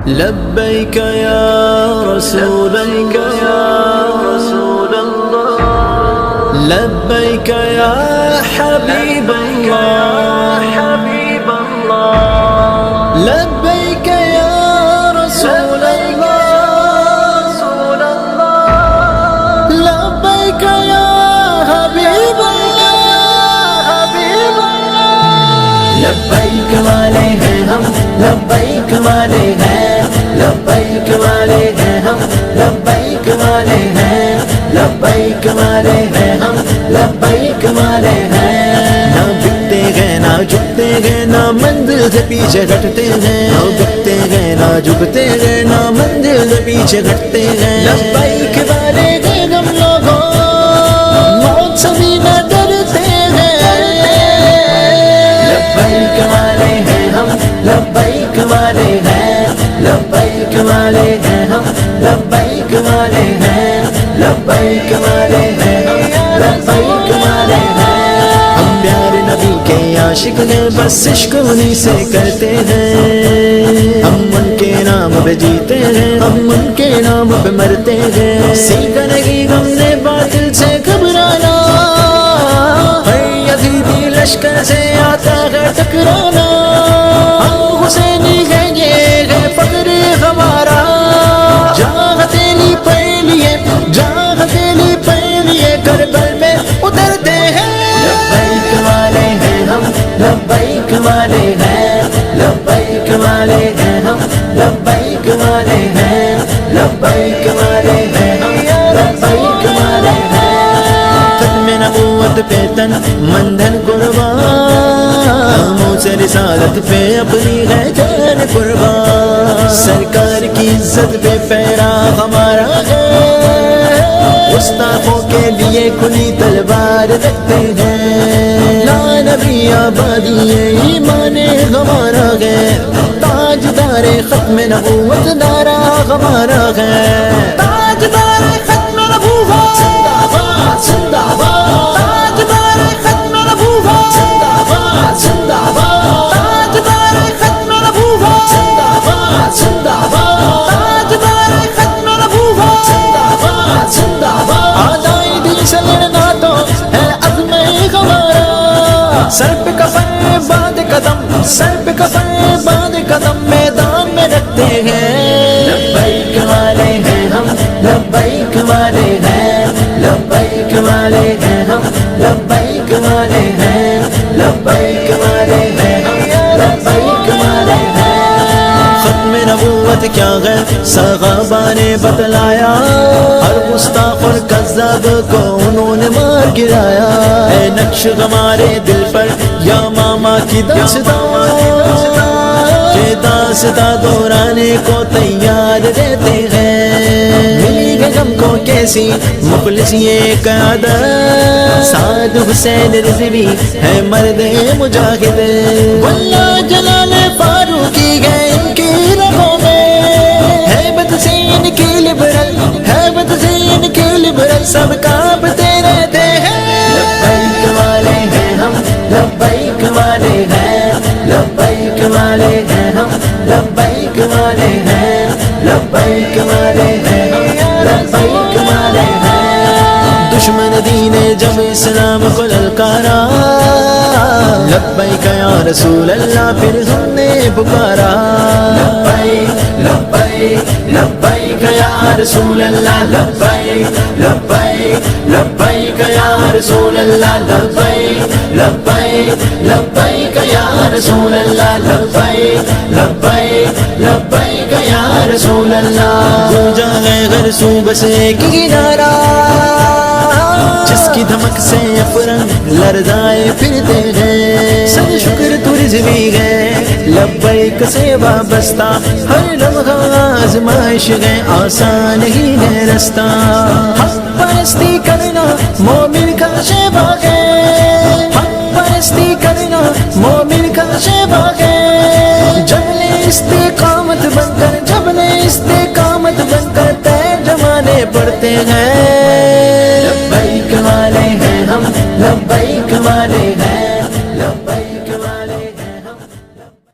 لبيك يا رسول الله، لبيك يا حبيب الله، لبيك يا رسول الله، لبيك يا حبيب الله، لبيك والے ہیں ہم، لبیک والے ہیں، لبیک والے ہیں ہم، لبیک والے ہیں، لبیک والے ہیں ہم، لبیک والے ہیں۔ نہ بکتے گئے نہ جھکتے گئے، نہ منزل سے پیچھے ہٹتے ہیں، نہ بکتے گئے نہ جھکتے گئے، نہ منزل سے پیچھے ہٹتے ہیں۔ لبیک والے ہیں ہم لوگوں، موت سے بھی نہ ڈرتے ہیں۔ لبیک والے ہیں ہم، لبیک والے ہیں، لبیک والے ہیں ہم، لبیک والے ہیں، لبیک والے ہیں ہم، لبیک والے ہیں۔ ہم پیارے نبی کے عاشق ہیں، بس عشق انہیں سے کرتے ہیں۔ ہم ان کے نام پہ جیتے ہیں، ہم ان کے نام پہ مرتے ہیں۔ سیکھا نہیں ہم نے باطل سے گھبرانا، ہر یزیدی لشکر سے آتا ہے ٹکرانا۔ حسینی ہے یہ ہے فخر ہمارا، جاں ہتھیلی پہلیے، جاں ہتھیلی پہلیے کربل میں اترتے ہیں۔ لبیک والے ہیں ہم، لبیک والے ہیں، لبیک والے ہیں ہم، لبیک والے ہیں، لبیک والے ہیں ہم، لبیک والے ہیں۔ ختم نبوت پہ تن مندن قربان، منہ سے رسالت پہ اپنی ہے جان قربان۔ سرکار کی عزت پہ پیرا ہمارا ہے، گستاخوں کے لیے کھلی تلوار رکھتے ہیں۔ لا نبی آبادی ایمان ہمارا ہے، تاجدار ختم نبوت نعرہ ہمارا ہے۔ تاجدار ختم نبوت زندہ باد، زندہ باد، تاجدار ختم نبوت زندہ باد، زندہ باد، تاجدار ختم نبوت زندہ باد، زندہ باد، تاجدار ختم نبوت زندہ باد، زندہ باد۔ آدائے دل سے لڑنا تو ہے عزم ہمارا، سر پہ کفن باندھ قدم، سر پہ کفن باندھ قدم میدان میں رکھتے ہیں۔ لبیک والے ہیں ہم، لبیک والے ہیں، لبیک والے ہیں ہم، لبیک والے ہیں، لبیک والے ہیں ہم، لبیک والے ہیں۔ ختم نبوت کیا ہے صحابہ نے بتلایا، ہر گستاخ اور کذاب کو انہوں نے مار گرایا۔ اے نقش ہمارے دل پر یا ماما کی داستان، یہ داستان دہرانے کو تیار رہتے ہیں۔ ملی ہے ہم کو کیسی مخلص یہ قیادت، سعد حسین رضوی ہے مرد مجاہد، واللہ جلال فاروقی ہے ان کی رگوں میں، ہیبت سے ان کی لبرل، ہیبت سے ان کی لبرل سب کانپتے رہتے ہیں۔ لبیک والے ہیں ہم، لبیک والے ہیں، لبیک والے ہیں ہم، لبیک والے ہیں، لبیک والے ہیں ہم، لبیک والے ہیں۔ دشمن دین جب اسلام کو للکارا، لبیک یا رسول اللہ پھر ہم نے پکارا۔ لبیک لبیک لبیک یا رسول اللہ، لبیک لبیک لبیک یا رسول اللہ، لبیک لبیک لبیک یا رسول اللہ، لبیک لبیک لبیک یا رسول اللہ۔ گونجا ہے ہر سو بس ایک ہی نعرہ، جس کی دھمک سے افرنگ لرزائے پھرتے ہیں۔ سب شکر تو رضوی ہے لبیک سے وابستہ، ہر لمحہ آزمائش ہے آسان ہی ہے رستہ۔ حق پرستی کرنا مومن کا شیوا ہے، حق پرستی کرنا مومن کا شیوا ہے۔ جبل استقامت بن کر، جبل استقامت بن کر ترجمانے پڑتے ہیں۔